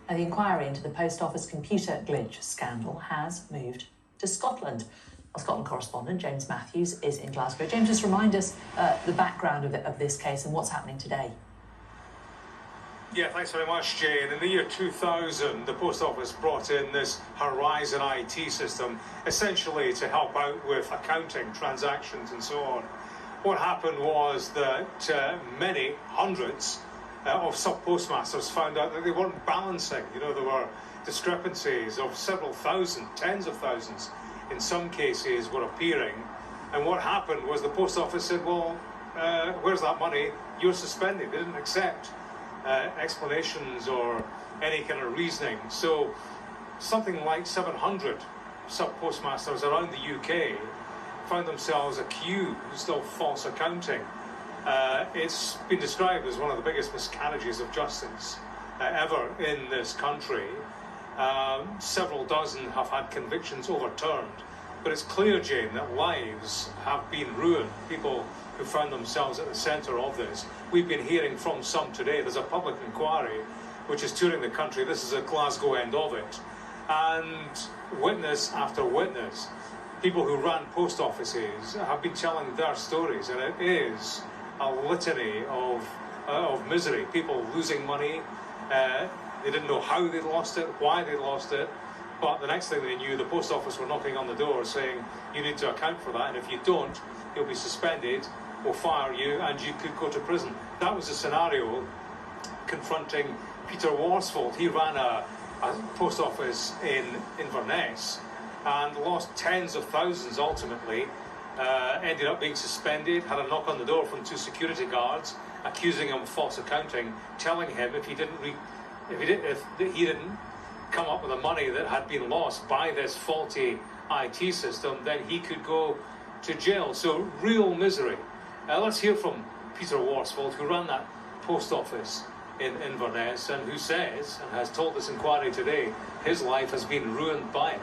The inquiry into the Post Office computer glitch scandal has moved to Scotland. Our Scotland correspondent, James Matthews, is in Glasgow. James, just remind us the background of this case and what's happening today. Yeah, thanks very much, Jane. In the year 2000, the Post Office brought in this Horizon IT system, essentially to help out with accounting, transactions and so on. What happened was that many hundreds of sub-postmasters found out that they weren't balancing. You know, there were discrepancies of several thousand, tens of thousands in some cases were appearing. And what happened was the Post Office said, well, where's that money? You're suspended. They didn't accept explanations or any kind of reasoning. So something like 700 sub-postmasters around the UK found themselves accused of false accounting. It's been described as one of the biggest miscarriages of justice ever in this country. Several dozen have had convictions overturned. But it's clear, Jane, that lives have been ruined. People who found themselves at the centre of this. We've been hearing from some today. There's a public inquiry which is touring the country. This is a Glasgow end of it. And witness after witness, people who ran post offices have been telling their stories, and it is a litany of misery. People losing money. They didn't know how they'd lost it, why they'd lost it. But the next thing they knew, the Post Office were knocking on the door saying, you need to account for that, and if you don't, you'll be suspended, we'll fire you, and you could go to prison. That was the scenario confronting Peter Worsfold. He ran a post office in Inverness and lost tens of thousands ultimately, ended up being suspended, had a knock on the door from two security guards accusing him of false accounting, telling him if he didn't come up with the money that had been lost by this faulty IT system, then he could go to jail. So real misery. Let's hear from Peter Worsfold, who ran that post office in Inverness and who says, and has told this inquiry today, his life has been ruined by it.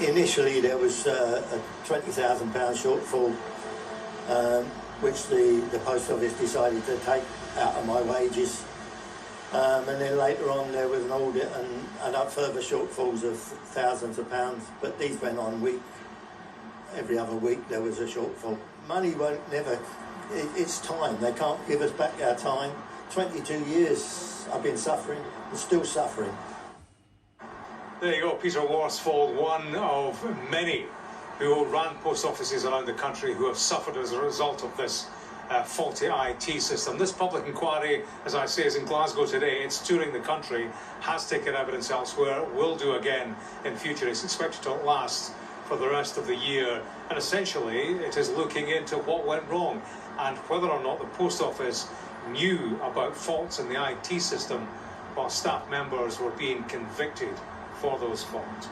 Initially there was a £20,000 shortfall, which the Post Office decided to take out of my wages. And then later on there was an audit and further shortfalls of thousands of pounds, but these went on every other week there was a shortfall. Money won't never, it's time, they can't give us back our time. 22 years I've been suffering and still suffering. There you go, Peter Worsfold, one of many who ran post offices around the country who have suffered as a result of this faulty IT system. This public inquiry, as I say, is in Glasgow today. It's touring the country, has taken evidence elsewhere, will do again in future. It's expected to last for the rest of the year. And essentially, it is looking into what went wrong and whether or not the Post Office knew about faults in the IT system while staff members were being convicted for those faults.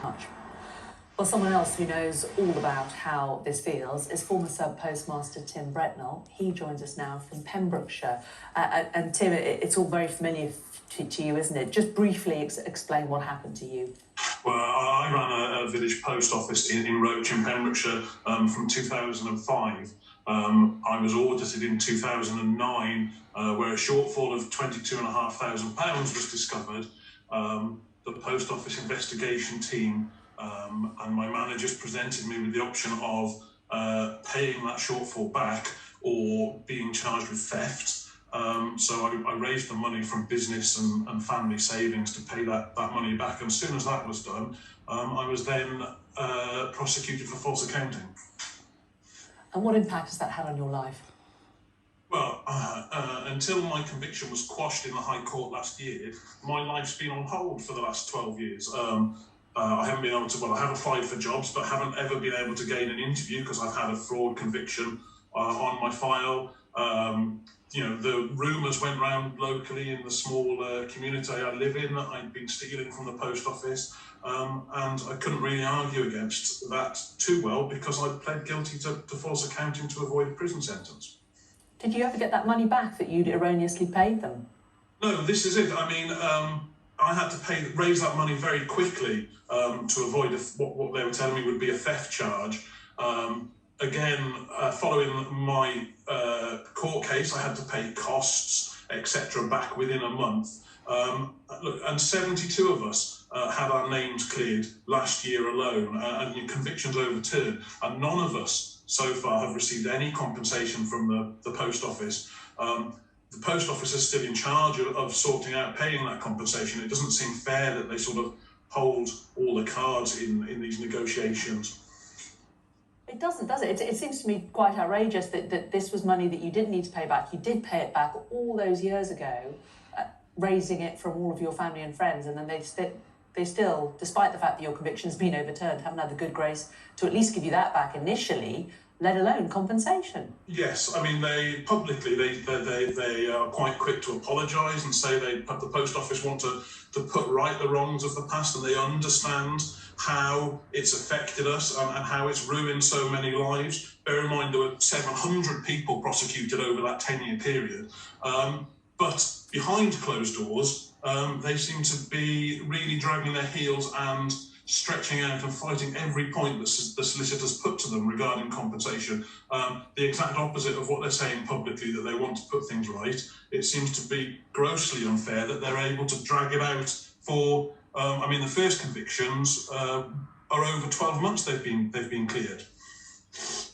Well, someone else who knows all about how this feels is former sub-postmaster Tim Bretnell. He joins us now from Pembrokeshire. And Tim, it's all very familiar to you, isn't it? Just briefly explain what happened to you. Well, I ran a village post office in Roach in Pembrokeshire from 2005. I was audited in 2009, where a shortfall of £22,500 was discovered. The post office investigation team and my managers presented me with the option of paying that shortfall back or being charged with theft. So I raised the money from business and family savings to pay that money back. And as soon as that was done, I was then prosecuted for false accounting. And what impact has that had on your life? Well, until my conviction was quashed in the High Court last year, my life's been on hold for the last 12 years. I haven't been able to, I have applied for jobs, but haven't ever been able to gain an interview because I've had a fraud conviction on my file. The rumours went round locally in the small community I live in that I'd been stealing from the post office, and I couldn't really argue against that too well because I'd pled guilty to false accounting to avoid a prison sentence. Did you ever get that money back that you'd erroneously paid them? No, this is it. I mean, I had to raise that money very quickly to avoid what they were telling me would be a theft charge. Following my court case, I had to pay costs, etc. back within a month. Look, and 72 of us had our names cleared last year alone, and convictions overturned, and none of us so far have received any compensation from the Post Office. The Post Office is still in charge of sorting out paying that compensation. It doesn't seem fair that they sort of hold all the cards in these negotiations. It doesn't, does it? It seems to me quite outrageous that this was money that you didn't need to pay back. You did pay it back all those years ago, raising it from all of your family and friends, and then they still, despite the fact that your conviction's been overturned, haven't had the good grace to at least give you that back initially, let alone compensation. Yes, I mean, they publicly they are quite quick to apologise and say the Post Office want to put right the wrongs of the past, and they understand how it's affected us and how it's ruined so many lives. Bear in mind there were 700 people prosecuted over that 10-year period. But behind closed doors, they seem to be really dragging their heels and stretching out and fighting every point that the solicitors put to them regarding compensation. The exact opposite of what they're saying publicly, that they want to put things right. It seems to be grossly unfair that they're able to drag it out for, I mean, the first convictions are over 12 months they've been cleared. It's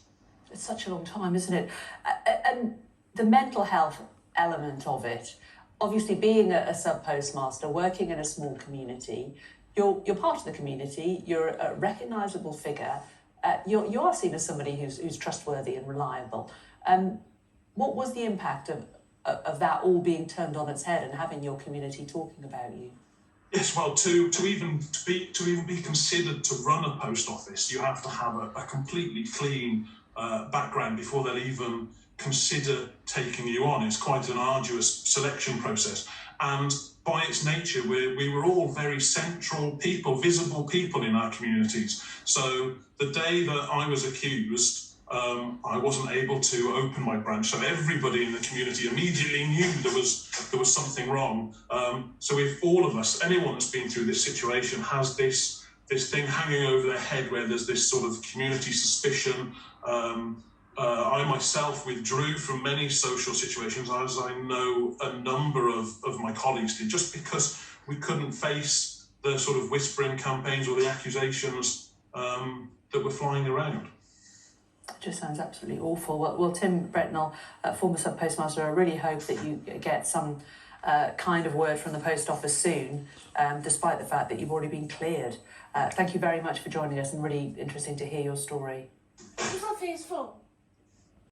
such a long time, isn't it? And the mental health element of it, obviously being a sub-postmaster, working in a small community, you're part of the community, you're a recognisable figure, you are seen as somebody who's trustworthy and reliable. What was the impact of that all being turned on its head and having your community talking about you? Yes, well, to even be considered to run a post office, you have to have a completely clean background before they'll even consider taking you on. It's quite an arduous selection process, and by its nature, we were all very central people, visible people in our communities. So the day that I was accused, I wasn't able to open my branch, so everybody in the community immediately knew there was something wrong. So if all of us, anyone that's been through this situation, has this thing hanging over their head where there's this sort of community suspicion. I myself withdrew from many social situations, as I know a number of my colleagues did, just because we couldn't face the sort of whispering campaigns or the accusations that were flying around. It just sounds absolutely awful. Well, Tim Bretnell, former sub-postmaster, I really hope that you get some kind of word from the Post Office soon, despite the fact that you've already been cleared. Thank you very much for joining us, and really interesting to hear your story. What's that thing's for?